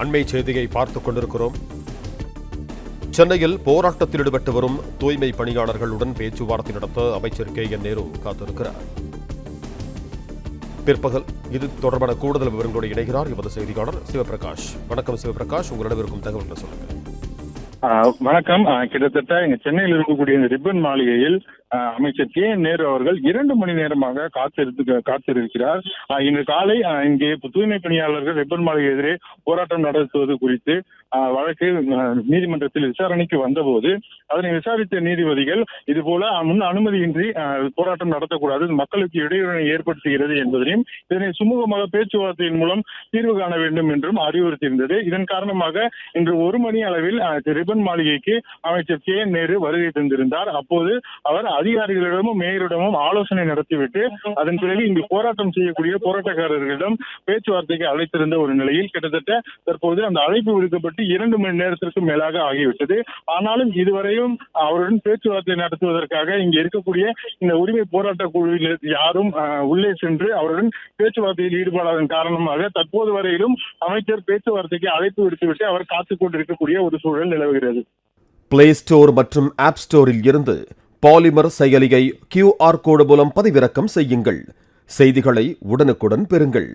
அண்மை செய்தியை பார்த்துக் கொண்டிருக்கிறோம். சென்னையில் போராட்டத்தில் ஈடுபட்டு வரும் தூய்மை பணியாளர்களுடன் பேச்சுவார்த்தை நடத்த அமைச்சர் KN நேரு காத்திருக்கிறார். பிற்பகல் இது தொடர்பான கூடுதல் விவரங்களோடு இணைகிறார் எமது செய்தியாளர் சிவபிரகாஷ். வணக்கம் சிவபிரகாஷ், உங்களிடம் இருக்கும் தகவல்களை சொல்லுங்கள். வணக்கம். கிட்டத்தட்ட இங்க சென்னையில் இருக்கக்கூடிய இந்த ரிப்பன் மாளிகையில் அமைச்சர் KN நேரு அவர்கள் 2 மணி நேரமாக காத்திருக்கிறார். இன்று காலை இங்கே தூய்மை பணியாளர்கள் ரிப்பன் மாளிகை எதிரே போராட்டம் நடத்துவது குறித்து வழக்கு நீதிமன்றத்தில் விசாரணைக்கு வந்தபோது அதனை விசாரித்த நீதிபதிகள் இதுபோல முன் அனுமதியின்றி போராட்டம் நடத்தக்கூடாது, மக்களுக்கு இடையூறு ஏற்படுத்துகிறது என்பதையும் இதனை சுமூகமாக பேச்சுவார்த்தையின் மூலம் தீர்வு காண வேண்டும் என்றும் அறிவுறுத்தியிருந்தது. இதன் காரணமாக இன்று 1 மணி அளவில் ரிப்பன் மாளிகைக்கு அமைச்சர் KN நேரு வருகை தந்திருந்தார். அப்போது அவர் அதிகாரிகளிடமும் மேயரிடமும் ஆலோசனை நடத்திவிட்டு அதன் பிறகு இங்கு போராட்டம் செய்யக்கூடிய போராட்டக்காரர்களிடம் பேச்சுவார்த்தைக்கு அழைத்திருந்த ஒரு நிலையில் கிட்டத்தட்ட தற்போது அந்த அழைப்பு விடுக்கப்பட்டு 2 மணி நேரத்திற்கு மேலாக ஆகிவிட்டது. ஆனாலும் இதுவரையும் அவருடன் பேச்சுவார்த்தை நடத்துவதற்காக இங்கு இருக்கக்கூடிய இந்த உரிமை போராட்ட குழுவில் யாரும் உள்ளே சென்று அவருடன் பேச்சுவார்த்தையில் ஈடுபடாதன் காரணமாக தற்போது வரையிலும் அமைச்சர் பேச்சுவார்த்தைக்கு அழைப்பு விடுத்துவிட்டு அவர் காத்துக் கொண்டிருக்கக்கூடிய ஒரு சூழல் நிலவுகிறது. பிளே ஸ்டோர் மற்றும் ஆப் ஸ்டோரில் இருந்து பாலிமர் செயலியை QR கோடு மூலம் பதிவிறக்கம் செய்யுங்கள். செய்திகளை உடனுக்குடன் பெறுங்கள்.